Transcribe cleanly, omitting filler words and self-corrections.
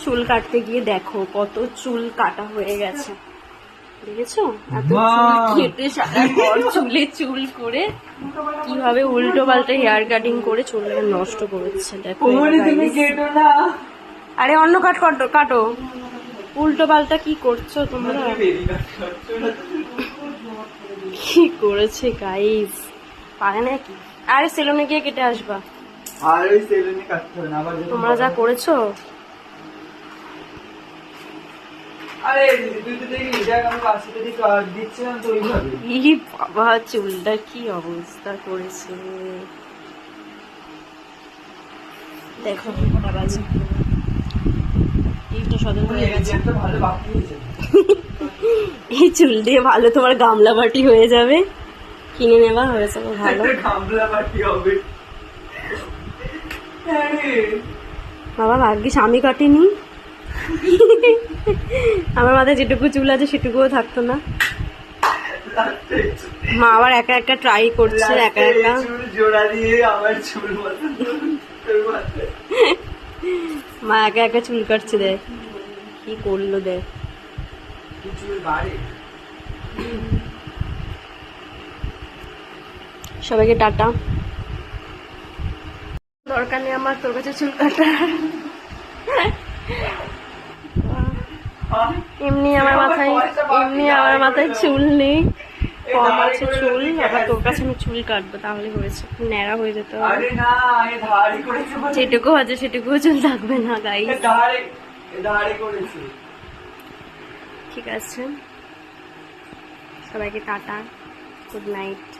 চুল কাটতে গিয়ে দেখো কত চুল কাটা হয়ে গেছে, দেখেছো? এত চুল কেটে সারা ঘর চুলে চুল করে কিভাবে উল্টো পাল্টা হেয়ার কাটিং করে চুলটা নষ্ট করেছে দেখো। আরে অন্য কাট কাটো কাটো, উল্টো পাল্টা কি করছো তোমরা? কি করেছে গাইস, পারে নাকি? আরে সেলুনে গিয়ে কেটে আসবা। আরে সেলুনে কাটতে হবে না, আবার তোমরা যা করেছো। আরে তুই তো দেখি দেখ আমি পাশে থেকে কাট দিচ্ছিলাম তো ওইভাবে। ই বাবা, চুলটা কি অবস্থা করেছে দেখো। কটা বাজে? এইটা সদর হয়ে গেছে। ভালো বাকি হয়েছে। এই চুল দিয়ে ভালো তোমার গামলা বাটি হয়ে যাবে, কিনে নেওয়া হয়েছে ভালো। গামলা বাটি হবে। বাবা ভাগ্যিস আমি কাটিনি, আমার মাথায় যেটুকু চুল আছে সেটুকুও থাকতো না। মা আবার একা একা ট্রাই করছে, একা একা জোড়া দিয়ে আমার চুল মা একা একা চুল কাটছে, দেখ কি করলো দেখ। সবাইকে টাটা, দরকার নেই আমার তোর কাছে চুল কাটা। এমনি আমার মাথায় চুল নেই, কম আছে চুল, আবার তোর কাছে আমি চুল কাটবো তাহলে হয়েছে, ন্যাড়া হয়ে যেতে হবে। যেটুকু আছে সেটুকুও চুল থাকবে না গাইস। ঠিক আছে, সবাইকে টাটা, গুড নাইট।